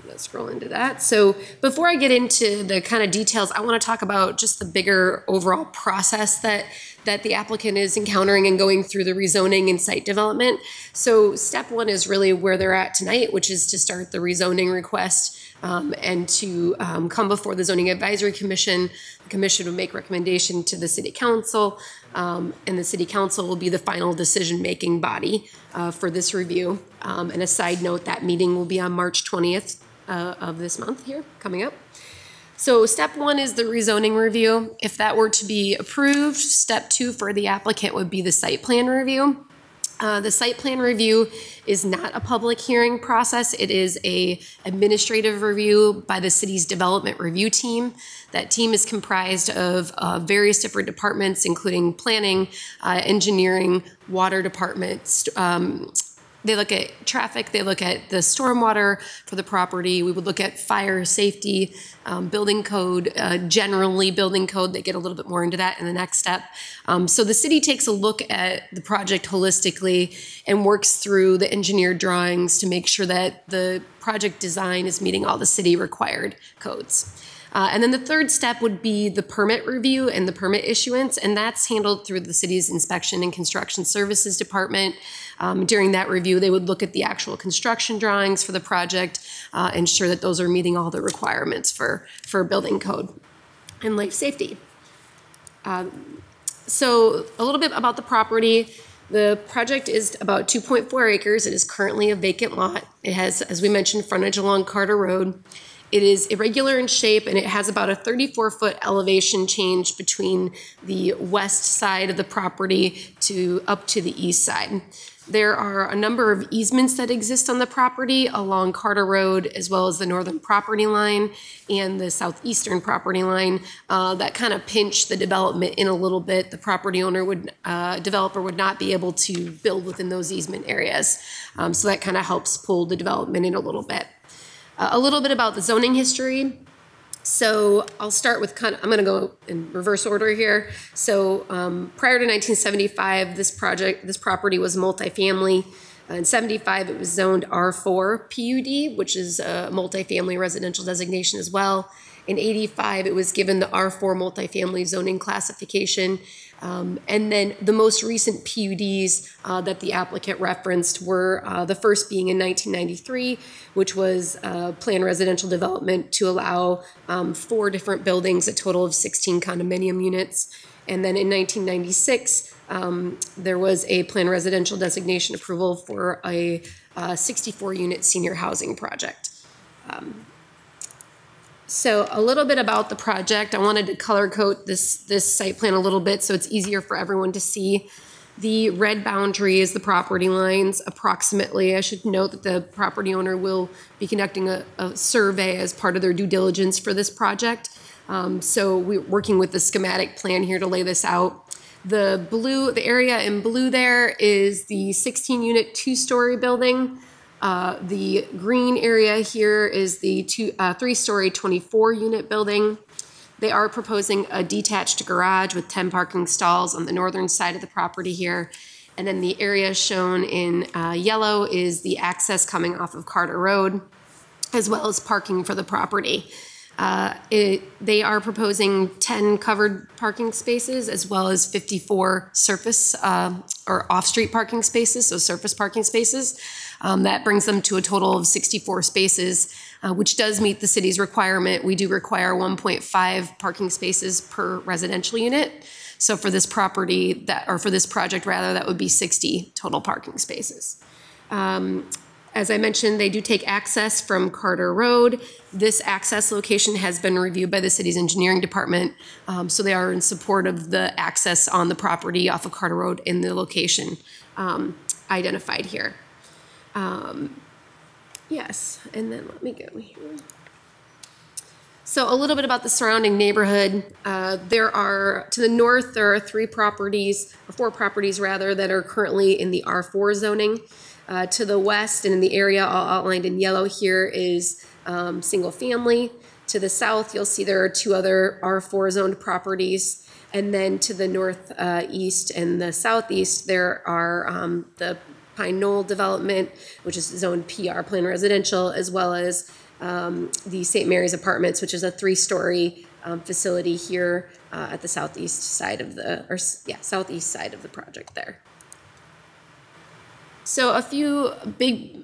Let's scroll into that. So before I get into the kind of details, I want to talk about just the bigger overall process that the applicant is encountering and going through the rezoning and site development. So step one is really where they're at tonight, which is to start the rezoning request and to come before the Zoning Advisory Commission. The commission will make recommendation to the City Council, and the City Council will be the final decision-making body for this review. And a side note, that meeting will be on March 20th of this month here, coming up. So step one is the rezoning review. If that were to be approved, step two for the applicant would be the site plan review. The site plan review is not a public hearing process. It is a administrative review by the city's development review team. That team is comprised of various different departments, including planning, engineering, water departments. They look at traffic, they look at the stormwater for the property. We would look at fire safety, building code, generally building code. They get a little bit more into that in the next step. So the city takes a look at the project holistically and works through the engineered drawings to make sure that the project design is meeting all the city required codes. And then the third step would be the permit review and the permit issuance, and that's handled through the city's Inspection and Construction Services Department. During that review, they would look at the actual construction drawings for the project, ensure that those are meeting all the requirements for building code and life safety. So a little bit about the property. The project is about 2.4 acres. It is currently a vacant lot. It has, as we mentioned, frontage along Carter Road. It is irregular in shape, and it has about a 34-foot elevation change between the west side of the property to up to the east side. There are a number of easements that exist on the property along Carter Road, as well as the northern property line and the southeastern property line that kind of pinch the development in a little bit. The property owner developer would not be able to build within those easement areas. So that kind of helps pull the development in a little bit. A little bit about the zoning history. So I'll start with I'm going to go in reverse order here. So prior to 1975, this property was multifamily. In 75, it was zoned R4 PUD, which is a multifamily residential designation as well. In 85, it was given the R4 multifamily zoning classification. And then the most recent PUDs that the applicant referenced were the first being in 1993, which was planned residential development to allow 4 different buildings, a total of 16 condominium units. And then in 1996, there was a planned residential designation approval for a 64-unit senior housing project. So a little bit about the project. I wanted to color code this site plan a little bit so it's easier for everyone to see. The red boundary is the property lines approximately. I should note that the property owner will be conducting a survey as part of their due diligence for this project. So we're working with the schematic plan here to lay this out. The area in blue there is the 16-unit 2-story building. The green area here is the 3-story 24-unit building. They are proposing a detached garage with 10 parking stalls on the northern side of the property here. And then the area shown in yellow is the access coming off of Carter Road, as well as parking for the property. They are proposing 10 covered parking spaces as well as 54 surface or off-street parking spaces, so surface parking spaces. That brings them to a total of 64 spaces, which does meet the city's requirement. We do require 1.5 parking spaces per residential unit. So for this property or for this project rather, that would be 60 total parking spaces. As I mentioned, they do take access from Carter Road. This access location has been reviewed by the city's engineering department, so they are in support of the access on the property off of Carter Road in the location identified here. Yes, and then let me go here. So a little bit about the surrounding neighborhood. There are, to the north, there are 4 properties rather, that are currently in the R4 zoning. To the west and in the area all outlined in yellow here is single family. To the south, you'll see there are 2 other R4 zoned properties. And then to the northeast and the southeast, there are the Pine Knoll development, which is zoned PR plan residential, as well as the St. Mary's Apartments, which is a 3-story facility here at the southeast side of the project there. So a few big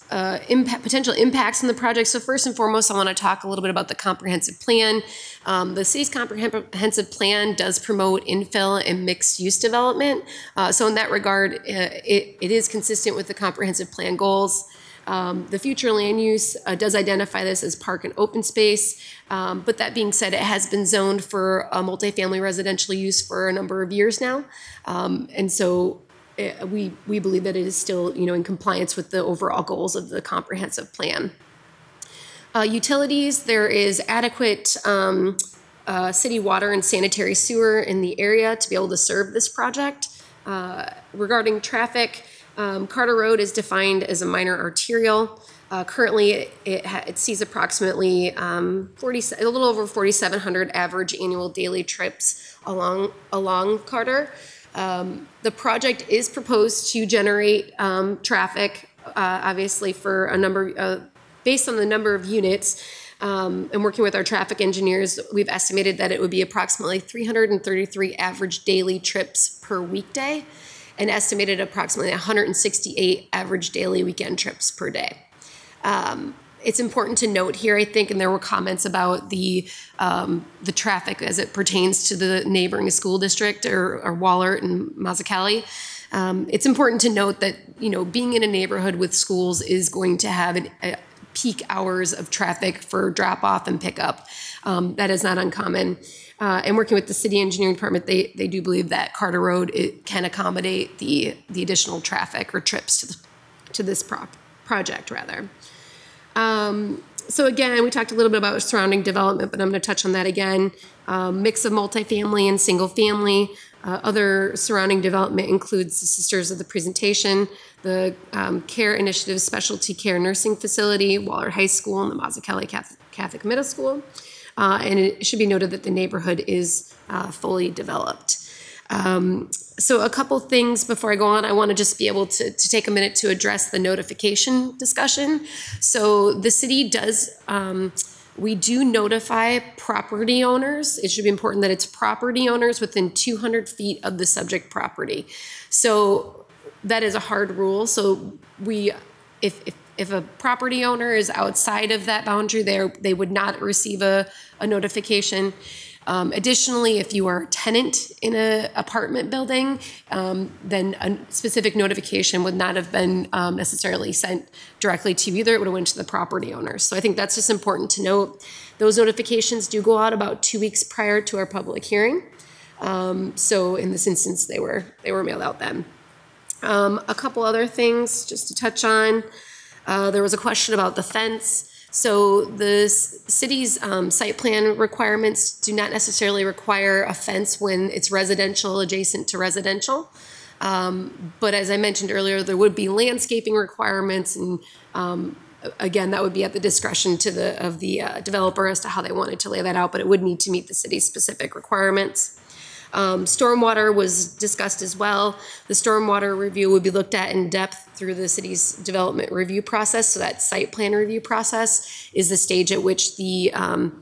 potential impacts on the project. So first and foremost, I want to talk a little bit about the comprehensive plan. The city's comprehensive plan does promote infill and mixed use development. So in that regard, it is consistent with the comprehensive plan goals. The future land use does identify this as park and open space, but that being said, it has been zoned for a multifamily residential use for a number of years now, and so we believe that it is still, in compliance with the overall goals of the comprehensive plan. Utilities, there is adequate city water and sanitary sewer in the area to be able to serve this project. Regarding traffic, Carter Road is defined as a minor arterial. Currently, it sees approximately a little over 4,700 average annual daily trips along Carter. The project is proposed to generate traffic, obviously for a number, based on the number of units, and working with our traffic engineers, we've estimated that it would be approximately 333 average daily trips per weekday, and estimated approximately 168 average daily weekend trips per day. It's important to note here, I think, and there were comments about the traffic as it pertains to the neighboring school district or Wahlert and Mazzucchelli. It's important to note that, being in a neighborhood with schools is going to have peak hours of traffic for drop off and pickup. That is not uncommon. And working with the city engineering department, they do believe that Carter Road can accommodate the additional traffic or trips to this project rather. So again, we talked a little bit about surrounding development, but I'm going to touch on that again. Mix of multifamily and single family. Other surrounding development includes the Sisters of the Presentation, the Care Initiative Specialty Care Nursing Facility, Wahlert High School, and the Mazzucchelli Catholic Middle School. And it should be noted that the neighborhood is fully developed. So a couple things before I go on, I want to just be able to take a minute to address the notification discussion. So the city does, we do notify property owners. It should be important that it's property owners within 200 feet of the subject property. So that is a hard rule. So if a property owner is outside of that boundary, they would not receive a notification. Additionally, if you are a tenant in an apartment building, then a specific notification would not have been necessarily sent directly to you either. It would have went to the property owners. So I think that's just important to note. Those notifications do go out about 2 weeks prior to our public hearing. So in this instance, they were mailed out then. A couple other things just to touch on. There was a question about the fence. So the city's site plan requirements do not necessarily require a fence when it's residential adjacent to residential. But as I mentioned earlier, there would be landscaping requirements, and again, that would be at the discretion of the developer as to how they wanted to lay that out, but it would need to meet the city's specific requirements. Stormwater was discussed as well. The stormwater review would be looked at in depth through the city's development review process. So that site plan review process is the stage at which the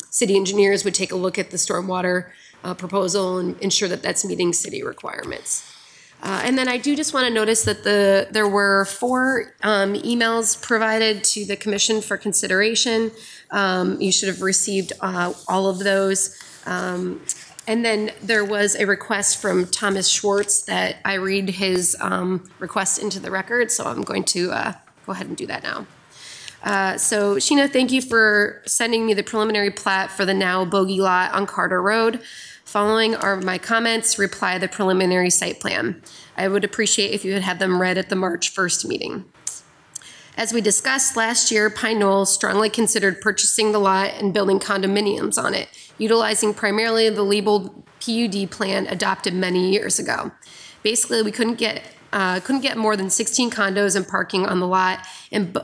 city engineers would take a look at the stormwater proposal and ensure that that's meeting city requirements. And then I do just want to notice that there were 4 emails provided to the commission for consideration. You should have received all of those. And then there was a request from Thomas Schwartz that I read his request into the record, so I'm going to go ahead and do that now. So Sheena, thank you for sending me the preliminary plat for the now bogey lot on Carter Road. Following are my comments, reply the preliminary site plan. I would appreciate if you would have them read at the March 1st meeting. As we discussed last year, Pine Knoll strongly considered purchasing the lot and building condominiums on it, utilizing primarily the labeled PUD plan adopted many years ago. Basically, we couldn't get more than 16 condos and parking on the lot and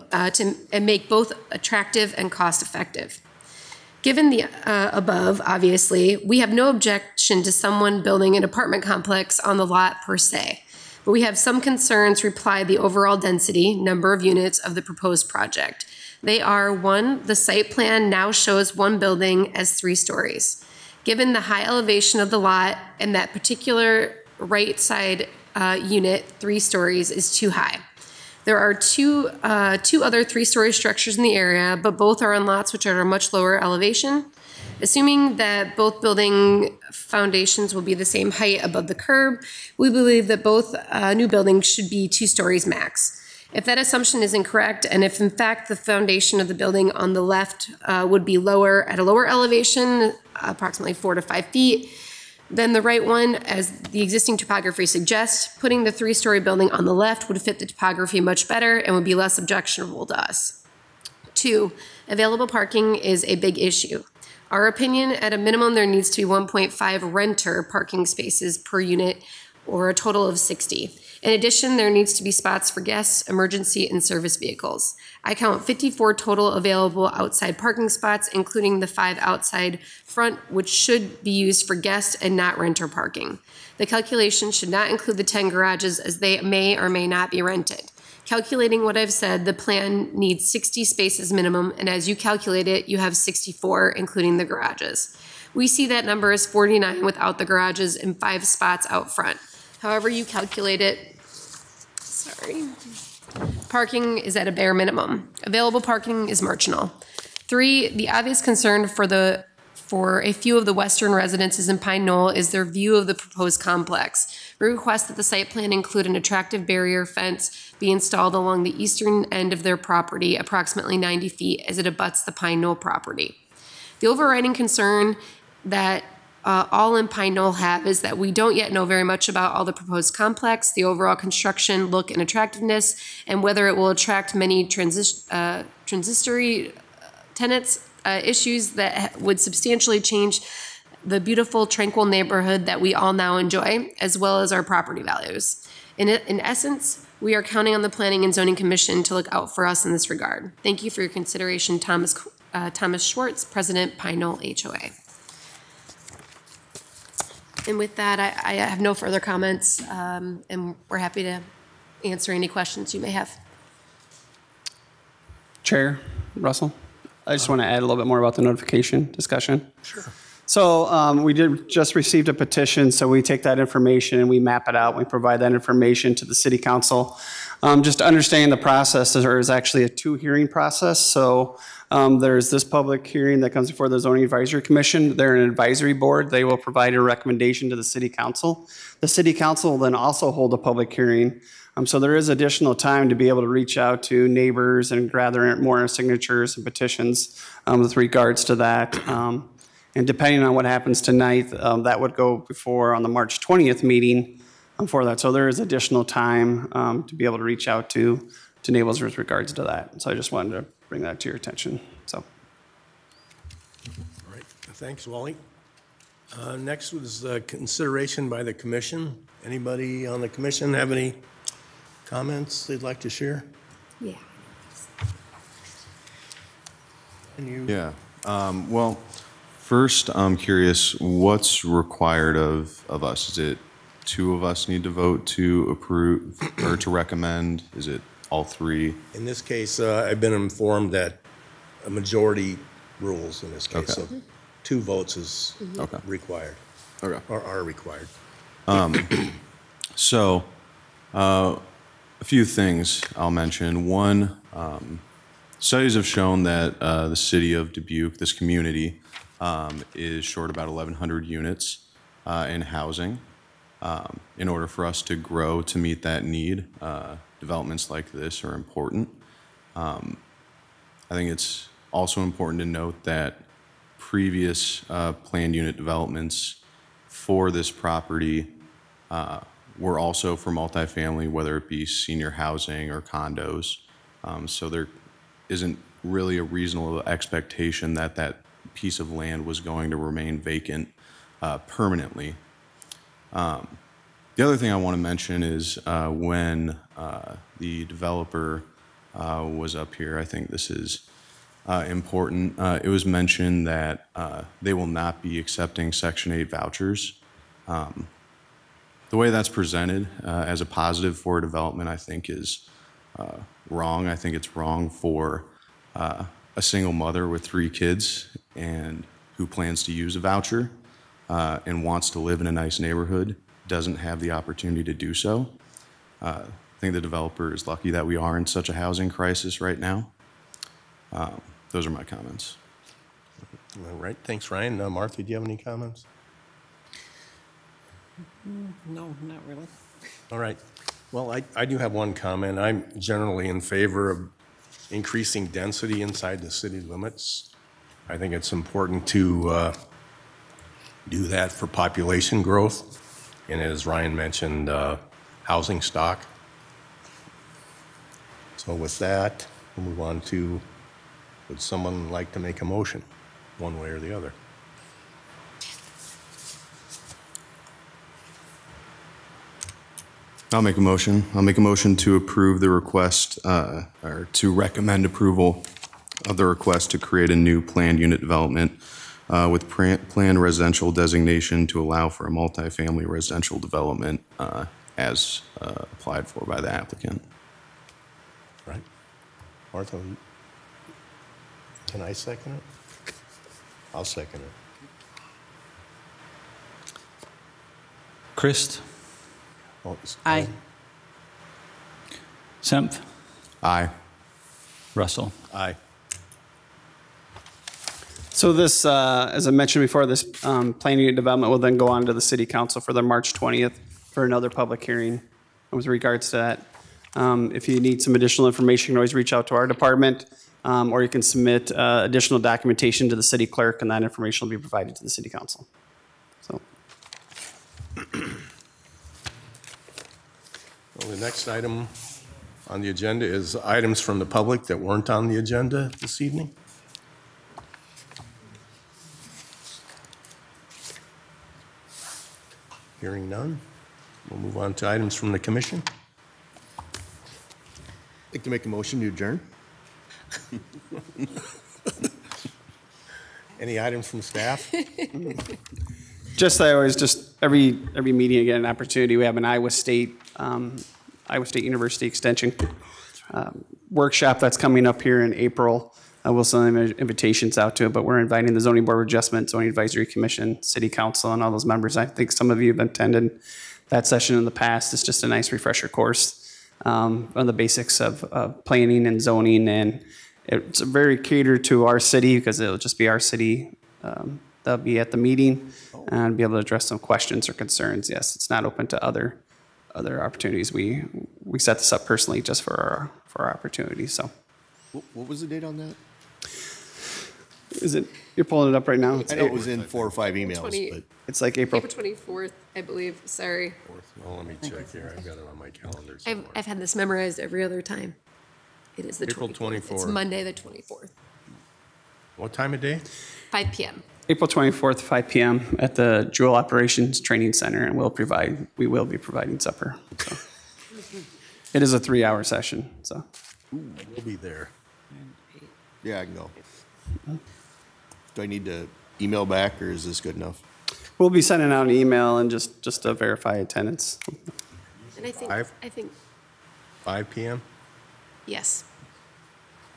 make both attractive and cost-effective. Given the above, obviously, we have no objection to someone building an apartment complex on the lot per se, but we have some concerns reply the overall density, number of units of the proposed project. They are, 1, the site plan now shows one building as 3 stories. Given the high elevation of the lot and that particular right side unit, 3 stories, is too high. There are two other 3-story structures in the area, but both are on lots which are at a much lower elevation. Assuming that both building foundations will be the same height above the curb, we believe that both new buildings should be 2 stories max. If that assumption is incorrect, and if in fact the foundation of the building on the left would be lower at a lower elevation, approximately 4 to 5 feet, then the right one, as the existing topography suggests, putting the 3-story building on the left would fit the topography much better and would be less objectionable to us. 2, available parking is a big issue. Our opinion, at a minimum, there needs to be 1.5 renter parking spaces per unit, or a total of 60. In addition, there needs to be spots for guests, emergency, and service vehicles. I count 54 total available outside parking spots, including the 5 outside front, which should be used for guest and not renter parking. The calculation should not include the 10 garages, as they may or may not be rented. Calculating what I've said, the plan needs 60 spaces minimum, and as you calculate it, you have 64, including the garages. We see that number as 49 without the garages and 5 spots out front. However you calculate it, parking is at a bare minimum. Available parking is marginal. 3, the obvious concern for a few of the western residences in Pine Knoll is their view of the proposed complex. We request that the site plan include an attractive barrier fence be installed along the eastern end of their property, approximately 90 feet, as it abuts the Pine Knoll property. The overriding concern that all in Pine Knoll have is that we don't yet know very much about all the proposed complex, the overall construction, look, and attractiveness, and whether it will attract many transitory tenants, issues that would substantially change the beautiful, tranquil neighborhood that we all now enjoy, as well as our property values. In essence, we are counting on the Planning and Zoning Commission to look out for us in this regard. Thank you for your consideration, Thomas Schwartz, President, Pine Knoll HOA. And with that, I have no further comments, and we're happy to answer any questions you may have. Chair Russell, I just want to add a little bit more about the notification discussion. Sure. So we just received a petition, so we take that information and we map it out. We provide that information to the city council. Just to understand the process, there is actually a 2-hearing process. So there's this public hearing that comes before the Zoning Advisory Commission. They're an advisory board. They will provide a recommendation to the city council. The city council will then also hold a public hearing. So there is additional time to be able to reach out to neighbors and gather more signatures and petitions with regards to that. And depending on what happens tonight, that would go before on the March 20th meeting for that. So there is additional time to be able to reach out to neighbors with regards to that. So I just wanted to bring that to your attention. So. All right, thanks, Wally. Next was consideration by the commission. Anybody on the commission have any comments they'd like to share? Yeah. Yeah. Well, first, I'm curious, what's required of us? Is it 2 of us need to vote to approve or to recommend? Is it all 3? In this case, I've been informed that a majority rules in this case. Okay. So 2 votes is Okay. required. Okay. Or are required. So, a few things I'll mention. One, studies have shown that the city of Dubuque, this community, is short about 1,100 units. in housing. In order for us to grow to meet that need, developments like this are important. I think it's also important to note that previous planned unit developments for this property were also for multifamily, whether it be senior housing or condos. So there isn't really a reasonable expectation that that piece of land was going to remain vacant permanently. The other thing I want to mention is when the developer was up here, I think this is important. It was mentioned that they will not be accepting Section 8 vouchers. The way that's presented as a positive for development, I think, is wrong. I think it's wrong for a single mother with 3 kids and who plans to use a voucher and wants to live in a nice neighborhood, doesn't have the opportunity to do so. I think the developer is lucky that we are in such a housing crisis right now. Those are my comments. All right, thanks, Ryan. Martha, do you have any comments? No, not really. All right. Well, I do have one comment. I'm generally in favor of increasing density inside the city limits. I think it's important to do that for population growth. And as Ryan mentioned, housing stock. So with that, we'll move on to, would someone like to make a motion, one way or the other? I'll make a motion. I'll make a motion to approve the request, or to recommend approval of the request to create a new planned unit development with planned residential designation to allow for a multifamily residential development as applied for by the applicant. Right. Martha, can I second it? I'll second it. Christ? Oh, Aye. Senth? Aye. Russell? Aye. So this, as I mentioned before, this planning unit development will then go on to the city council for their March 20th for another public hearing with regards to that. If you need some additional information, you can always reach out to our department, or you can submit additional documentation to the city clerk, and that information will be provided to the city council. So. Well, the next item on the agenda is items from the public that weren't on the agenda this evening. Hearing none, we'll move on to items from the commission. I'd like to make a motion to adjourn. Any items from staff? Just I always just every meeting I get an opportunity. We have an Iowa State University Extension workshop that's coming up here in April. We'll send them invitations out to it, but we're inviting the Zoning Board of Adjustment, Zoning Advisory Commission, City Council, and all those members. I think some of you have attended that session in the past. It's just a nice refresher course on the basics of planning and zoning, and it's very catered to our city because it'll just be our city. They'll be at the meeting and be able to address some questions or concerns. Yes, it's not open to other opportunities. We set this up personally just for our opportunities. So, What was the date on that? is it? You're pulling it up right now. I know it was in 4 or 5 emails, 20 but It's like April. 24th, I believe. Sorry. Well, let me check here. I've got it on my calendar I've, somewhere. I've had this memorized every other time. It is the April 24th. It's 24th. Monday, the 24th, What time of day? 5 p.m. April 24th, 5 p.m. at the Jewel Operations Training Center, and we will be providing supper. So. It is a 3-hour session, so. We'll be there. yeah, I can go. Do I need to email back, or is this good enough? We'll be sending out an email and just to verify attendance. And I think, 5 p.m.? yes.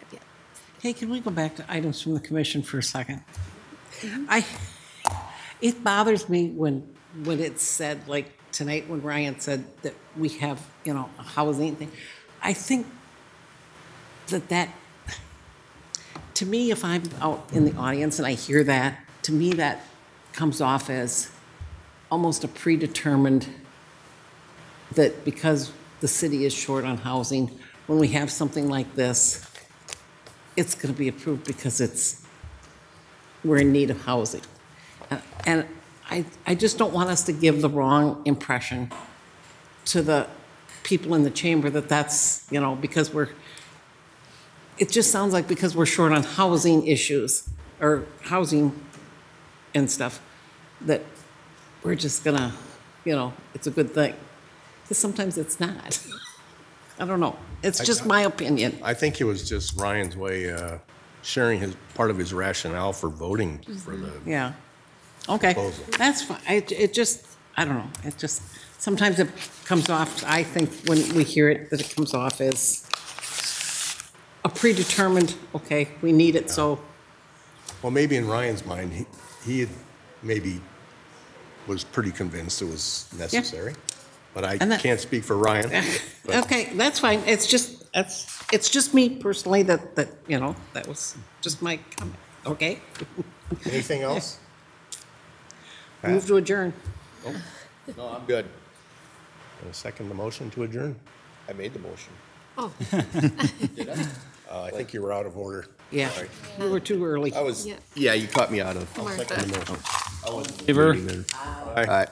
5 p.m. Hey, can we go back to items from the commission for a second? It bothers me when it's said, like tonight when Ryan said that we have, a housing thing. I think that to me, if I'm out in the audience and I hear that, to me that comes off as almost a predetermined that because the city is short on housing, when we have something like this, it's going to be approved because we're in need of housing. And I just don't want us to give the wrong impression to the people in the chamber that that's, because it just sounds like because we're short on housing issues or housing and stuff, that we're just gonna, it's a good thing. Because sometimes it's not. I don't know. It's just my opinion. I think it was just Ryan's way, sharing part of his rationale for voting for the Yeah. Okay, proposal. that's fine. I don't know. It just, sometimes it comes off, I think when we hear it, that it comes off as a predetermined, okay, we need it, so. Well, maybe in Ryan's mind, he had maybe was pretty convinced it was necessary. But I can't speak for Ryan. Okay, that's fine. It's just me personally that that was just my comment. Okay? Anything else? Move to adjourn. No, I'm good. Gonna second the motion to adjourn? I made the motion. Oh. Did I? I think you were out of order. Yeah, we were too early. I was, yeah, you caught me out of. I'll second the motion. Favor? Aye.